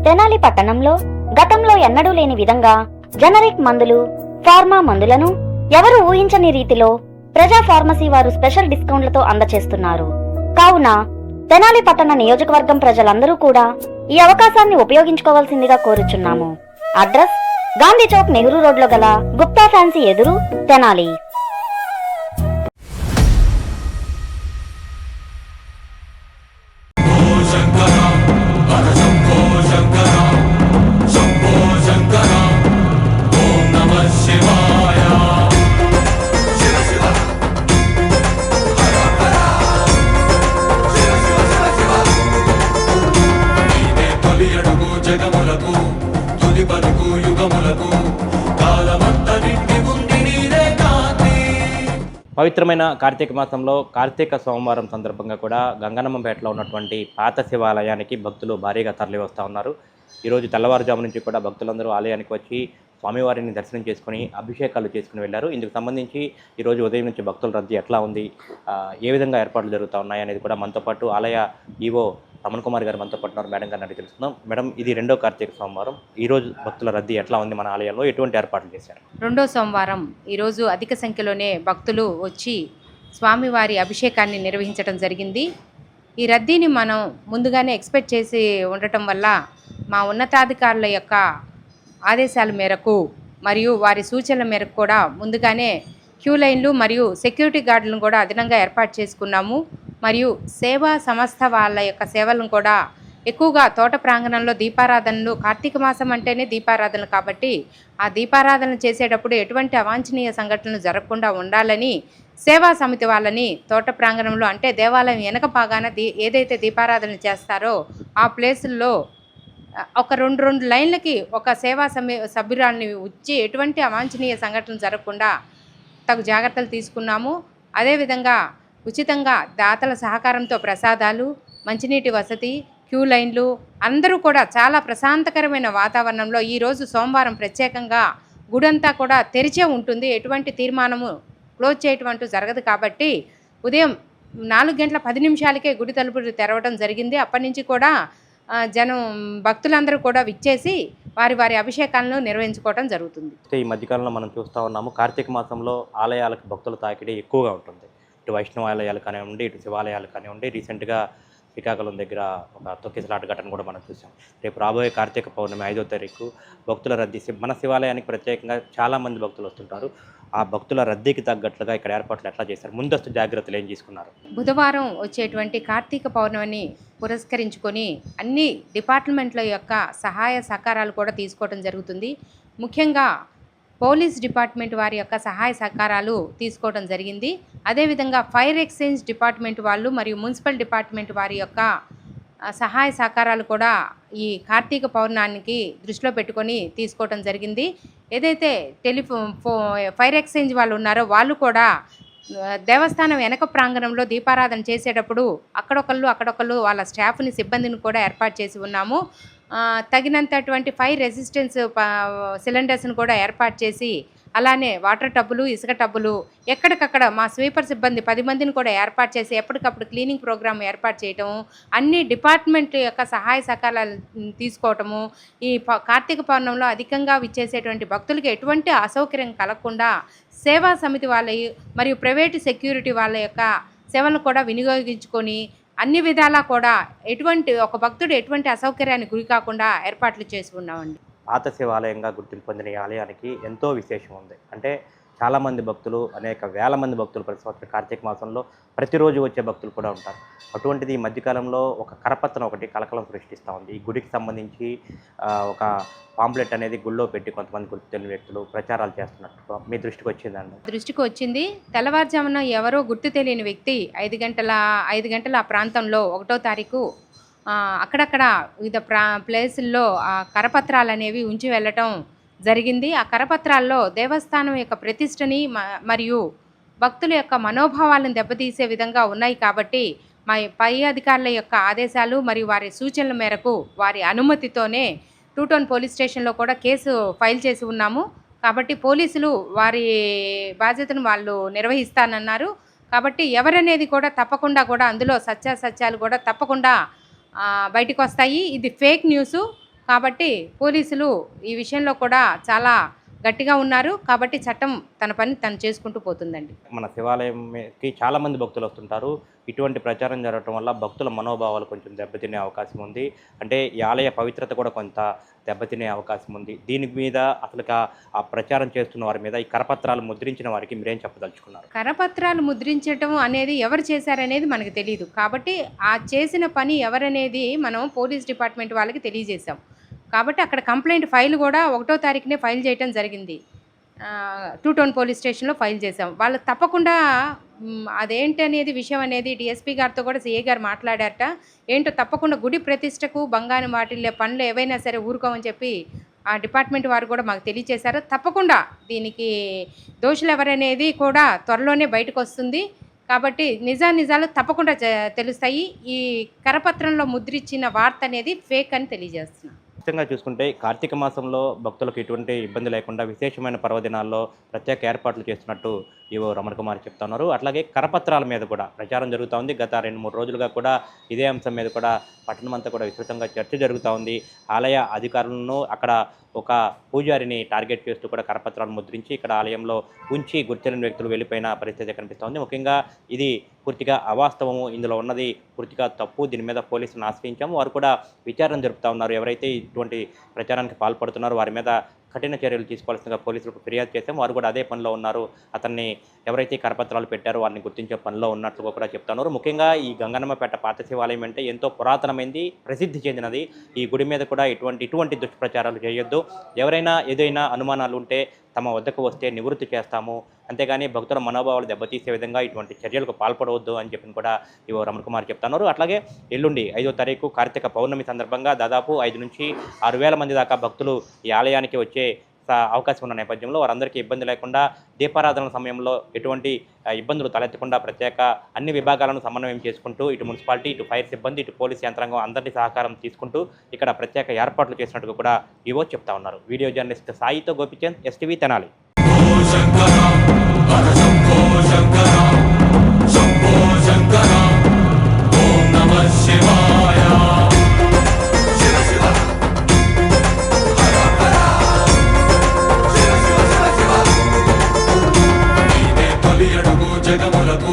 తెనాలి పట్టణంలో గతంలో ఎన్నడూ లేని విధంగా జనరిక్ మందులు, ఫార్మా మందులను ఎవరు ఊహించని రీతిలో ప్రజా ఫార్మసీ వారు స్పెషల్ డిస్కౌంట్లతో అందచేస్తున్నారు. కావున తెనాలి పట్టణ నియోజకవర్గం ప్రజలందరూ కూడా ఈ అవకాశాన్ని ఉపయోగించుకోవాల్సిందిగా కోరుచున్నాము. అడ్రస్ గాంధీ చౌక్, నెహ్రూ రోడ్లో గల గుప్తా ఫ్యాన్సీ ఎదురు, తెనాలి. పవిత్రమైన కార్తీక మాసంలో కార్తీక సోమవారం సందర్భంగా కూడా గంగన్నమ్మపేటలో ఉన్నటువంటి పాత శివాలయానికి భక్తులు భారీగా తరలి వస్తూ ఉన్నారు. ఈరోజు తెల్లవారుజాము నుంచి కూడా భక్తులందరూ ఆలయానికి వచ్చి స్వామివారిని దర్శనం చేసుకుని అభిషేకాలు చేసుకుని వెళ్ళారు. ఇందుకు సంబంధించి ఈరోజు ఉదయం నుంచి భక్తుల రద్దీ ఎట్లా ఉంది, ఏ విధంగా ఏర్పాట్లు జరుగుతూ ఉన్నాయి అనేది కూడా మనతో పాటు ఆలయ ఈవో రమణ్ కుమార్ గారు మనతో పాటు ఉన్నారు. మేడం గారిని అడిగి తెలుసుకుందాం. మేడం, ఇది రెండో కార్తీక సోమవారం. ఈరోజు భక్తుల రద్దీ ఎట్లా ఉంది, మన ఆలయంలో ఎటువంటి ఏర్పాట్లు చేశారు? రెండో సోమవారం ఈరోజు అధిక సంఖ్యలోనే భక్తులు వచ్చి స్వామివారి అభిషేకాన్ని నిర్వహించడం జరిగింది. ఈ రద్దీని మనం ముందుగానే ఎక్స్పెక్ట్ చేసి ఉండటం వల్ల మా ఉన్నతాధికారుల యొక్క ఆదేశాల మేరకు మరియు వారి సూచనల మేరకు కూడా ముందుగానే క్యూ లైన్లు మరియు సెక్యూరిటీ గార్డులను కూడా అదనంగా ఏర్పాటు చేసుకున్నాము. మరియు సేవా సంస్థ వాళ్ళ యొక్క సేవలను కూడా ఎక్కువగా తోట ప్రాంగణంలో దీపారాధనలు, కార్తీక మాసం అంటేనే దీపారాధనలు కాబట్టి ఆ దీపారాధనలు చేసేటప్పుడు ఎటువంటి అవాంఛనీయ సంఘటనలు జరగకుండా ఉండాలని సేవా సమితి వాళ్ళని తోట ప్రాంగణంలో, అంటే దేవాలయం వెనక భాగాన ఏదైతే దీపారాధన చేస్తారో ఆ ప్లేసుల్లో ఒక రెండు లైన్లకి ఒక సేవా సభ్యురాల్ని వచ్చి ఎటువంటి అవాంఛనీయ సంఘటనలు జరగకుండా తగు జాగ్రత్తలు తీసుకున్నాము. అదేవిధంగా ఉచితంగా దాతల సహకారంతో ప్రసాదాలు, మంచినీటి వసతి, క్యూ లైన్లు, అందరూ కూడా చాలా ప్రశాంతకరమైన వాతావరణంలో ఈరోజు సోమవారం ప్రత్యేకంగా గుడంతా కూడా తెరిచే ఉంటుంది. ఎటువంటి తీర్మానము క్లోజ్ చేయటం అంటూ జరగదు కాబట్టి ఉదయం 4:10 గుడి తలుపులు తెరవడం జరిగింది. అప్పటి నుంచి కూడా భక్తులందరూ కూడా విచ్చేసి వారి అభిషేకాలను నిర్వహించుకోవడం జరుగుతుంది. ఈ మధ్యకాలంలో మనం చూస్తూ ఉన్నాము, కార్తీక మాసంలో ఆలయాలకు భక్తుల తాకిడి ఎక్కువగా ఉంటుంది. ఇటు వైష్ణవ ఆలయాలు కానివ్వండి, ఇటు శివాలయాలు కానివ్వండి. రీసెంట్గా శ్రీకాకుళం దగ్గర ఒక తొక్కిసలాట ఘటన కూడా మనం చూసాం. రేపు రాబోయే కార్తీక పౌర్ణమి 5వ తారీఖు భక్తుల రద్దీ, మన శివాలయానికి ప్రత్యేకంగా చాలామంది భక్తులు వస్తుంటారు. ఆ భక్తుల రద్దీకి తగ్గట్లుగా ఇక్కడ ఏర్పాట్లు ఎట్లా చేశారు, ముందస్తు జాగ్రత్తలు ఏం తీసుకున్నారు? బుధవారం వచ్చేటువంటి కార్తీక పౌర్ణమిని పురస్కరించుకొని అన్ని డిపార్ట్మెంట్ల యొక్క సహాయ సహకారాలు కూడా తీసుకోవడం జరుగుతుంది. ముఖ్యంగా పోలీస్ డిపార్ట్మెంట్ వారి యొక్క సహాయ సహకారాలు తీసుకోవడం జరిగింది. అదేవిధంగా ఫైర్ ఎక్స్చేంజ్ డిపార్ట్మెంట్ వాళ్ళు మరియు మున్సిపల్ డిపార్ట్మెంట్ వారి యొక్క సహాయ సహకారాలు కూడా ఈ కార్తీక పౌర్ణానికి దృష్టిలో పెట్టుకొని తీసుకోవడం జరిగింది. ఏదైతే ఫైర్ ఎక్స్చేంజ్ వాళ్ళు ఉన్నారో వాళ్ళు కూడా దేవస్థానం వెనక ప్రాంగణంలో దీపారాధన చేసేటప్పుడు అక్కడొకళ్ళు వాళ్ళ స్టాఫ్ని, సిబ్బందిని కూడా ఏర్పాటు చేసి ఉన్నాము. తగినంతటువంటి ఫైర్ రెసిస్టెన్స్ సిలిండర్స్ని కూడా ఏర్పాట్ చేసి, అలానే వాటర్ టబ్బులు, ఇసుక టబ్బులు ఎక్కడికక్కడ మా స్వీపర్ సిబ్బంది 10 మందిని కూడా ఏర్పాటు చేసి ఎప్పటికప్పుడు క్లీనింగ్ ప్రోగ్రామ్ ఏర్పాటు చేయటము, అన్ని డిపార్ట్మెంట్ యొక్క సహాయ సహకారాలు తీసుకోవటము, ఈ కార్తీక పౌర్ణంలో అధికంగా విచ్చేసేటువంటి భక్తులకి ఎటువంటి అసౌకర్యం కలగకుండా సేవా సమితి వాళ్ళ మరియు ప్రైవేటు సెక్యూరిటీ వాళ్ళ యొక్క సేవలను కూడా వినియోగించుకొని అన్ని విధాలా కూడా ఒక భక్తుడు ఎటువంటి అసౌకర్యానికి గురి కాకుండా ఏర్పాట్లు చేసి ఉన్నామండి. పాత శివాలయంగా గుర్తింపు పొందిన ఈ ఆలయానికి ఎంతో విశేషం ఉంది. అంటే చాలామంది భక్తులు, అనేక వేల మంది భక్తులు ప్రతి సంవత్సరం కార్తీక మాసంలో ప్రతిరోజు వచ్చే భక్తులు కూడా ఉంటారు. అటువంటిది ఈ మధ్యకాలంలో ఒక కరపత్రం ఒకటి కలకలం సృష్టిస్తూ ఉంది. ఈ గుడికి సంబంధించి ఒక పాంప్లెట్ అనేది గుళ్ళో పెట్టి కొంతమంది గుర్తు తెలియని వ్యక్తులు ప్రచారాలు చేస్తున్నట్టు మీ దృష్టికి వచ్చిందండి? దృష్టికి వచ్చింది. తెల్లవారుజామున ఎవరో గుర్తు తెలియని వ్యక్తి 5 గంటల ఆ ప్రాంతంలో 1వ తారీఖు అక్కడక్కడ వివిధ ప్లేసుల్లో ఆ కరపత్రాలు అనేవి ఉంచి వెళ్ళటం జరిగింది. ఆ కరపత్రాల్లో దేవస్థానం యొక్క ప్రతిష్టని మరియు భక్తుల యొక్క మనోభావాలను దెబ్బతీసే విధంగా ఉన్నాయి కాబట్టి మా పై అధికారుల యొక్క ఆదేశాలు మరియు వారి సూచనల మేరకు వారి అనుమతితోనే 2 టౌన్ పోలీస్ స్టేషన్లో కూడా కేసు ఫైల్ చేసి ఉన్నాము. కాబట్టి పోలీసులు వారి బాధ్యతను వాళ్ళు నిర్వహిస్తానన్నారు. కాబట్టి ఎవరనేది కూడా తప్పకుండా కూడా అందులో సత్యాలు కూడా తప్పకుండా బయటకు వస్తాయి. ఇది ఫేక్ న్యూస్. కాబట్టి పోలీసులు ఈ విషయంలో కూడా చాలా గట్టిగా ఉన్నారు. కాబట్టి చట్టం తన పని తను చేసుకుంటూ పోతుందండి. మన శివాలయంకి చాలామంది భక్తులు వస్తుంటారు. ఇటువంటి ప్రచారం జరగటం వల్ల భక్తుల మనోభావాలు కొంచెం దెబ్బతినే అవకాశం ఉంది. అంటే ఈ ఆలయ పవిత్రత కూడా కొంత దెబ్బతినే అవకాశం ఉంది. దీని మీద అసలు ఆ ప్రచారం చేస్తున్న వారి మీద ఈ కరపత్రాలు ముద్రించిన వారికి మీరేం చెప్పదలుచుకున్నారు? కరపత్రాలు ముద్రించడం అనేది ఎవరు చేశారనేది మనకు తెలియదు. కాబట్టి ఆ చేసిన పని ఎవరనేది మనం పోలీస్ డిపార్ట్మెంట్ వాళ్ళకి తెలియజేశాం. కాబట్టి అక్కడ కంప్లైంట్ ఫైల్ కూడా 1వ తారీఖునే ఫైల్ చేయడం జరిగింది. 2 టౌన్ పోలీస్ స్టేషన్లో ఫైల్ చేశాం. వాళ్ళు తప్పకుండా అదేంటి అనేది విషయం అనేది డిఎస్పీ గారితో కూడా సిఏ గారు మాట్లాడారట. ఏంటో తప్పకుండా గుడి ప్రతిష్టకు బంగారం వాటిల్లే పనులు ఏవైనా సరే ఊరుకోమని చెప్పి ఆ డిపార్ట్మెంట్ వారు కూడా మాకు తెలియజేశారు. తప్పకుండా దీనికి దోషులు ఎవరనేది కూడా త్వరలోనే బయటకు వస్తుంది. కాబట్టి నిజాలు తప్పకుండా తెలుస్తాయి. ఈ కరపత్రంలో ముద్రించిన వార్త అనేది ఫేక్ అని తెలియజేస్తున్నాను. ముఖ్యంగా చూసుకుంటే కార్తీక మాసంలో భక్తులకు ఎటువంటి ఇబ్బంది లేకుండా విశేషమైన పర్వదినాల్లో ప్రత్యేక ఏర్పాట్లు చేస్తున్నట్టు ఈవో రమణ కుమార్ చెప్తున్నారు. అట్లాగే కరపత్రాల మీద కూడా ప్రచారం జరుగుతూ ఉంది. గత 2-3 రోజులుగా కూడా ఇదే అంశం మీద కూడా పట్టణం అంతా కూడా విస్తృతంగా చర్చ జరుగుతూ ఉంది. ఆలయ అధికారులను అక్కడ ఒక పూజారిని టార్గెట్ చేస్తూ కూడా కరపత్రాలు ముద్రించి ఇక్కడ ఆలయంలో ఉంచి గుర్తిన వ్యక్తులు వెళ్ళిపోయిన పరిస్థితి కనిపిస్తోంది. ముఖ్యంగా ఇది పూర్తిగా అవాస్తవము, ఇందులో ఉన్నది పూర్తిగా తప్పు. దీని మీద పోలీసులను ఆశ్రయించాము. వారు కూడా విచారణ జరుపుతూ ఉన్నారు. ఎవరైతే ఇటువంటి ప్రచారానికి పాల్పడుతున్నారో వారి మీద కఠిన చర్యలు తీసుకోవాల్సిందిగా పోలీసులకు ఫిర్యాదు చేశాం. వారు కూడా అదే పనిలో ఉన్నారు. అతన్ని ఎవరైతే కరపత్రాలు పెట్టారో వారిని గుర్తించే పనిలో ఉన్నట్లుగా కూడా చెప్తున్నారు. ముఖ్యంగా ఈ గంగన్నమ్మపేట పాత శివాలయం అంటే ఎంతో పురాతనమైంది, ప్రసిద్ధి చెందినది. ఈ గుడి మీద కూడా ఇటువంటి దుష్ప్రచారాలు చేయొద్దు. ఎవరైనా ఏదైనా అనుమానాలు ఉంటే తమ వద్దకు వస్తే నివృత్తి చేస్తాము, అంతేగాని భక్తుల మనోభావాలు దెబ్బతీసే విధంగా ఇటువంటి చర్యలకు పాల్పడవద్దు అని చెప్పి కూడా ఈవో రమణ కుమార్ చెప్తున్నారు. అట్లాగే ఎల్లుండి 5వ తారీఖు కార్తీక పౌర్ణమి సందర్భంగా దాదాపు 5 నుంచి 6,000 మంది దాకా భక్తులు ఈ ఆలయానికి వచ్చే అవకాశం ఉన్న నేపథ్యంలో వారందరికీ ఇబ్బంది లేకుండా దీపారాధన సమయంలో ఎటువంటి ఇబ్బందులు తలెత్తకుండా ప్రత్యేక అన్ని విభాగాలను సమన్వయం చేసుకుంటూ ఇటు మున్సిపాలిటీ, ఇటు ఫైర్ సిబ్బంది, ఇటు పోలీస్ యంత్రాంగం అందరినీ సహకారం తీసుకుంటూ ఇక్కడ ప్రత్యేక ఏర్పాట్లు చేసినట్టుగా కూడా ఈవో చెప్తా ఉన్నారు. వీడియో జర్నలిస్ట్ సాయితో గోపిచంద్, ఎస్టీవీ తెనాలి. జగములకు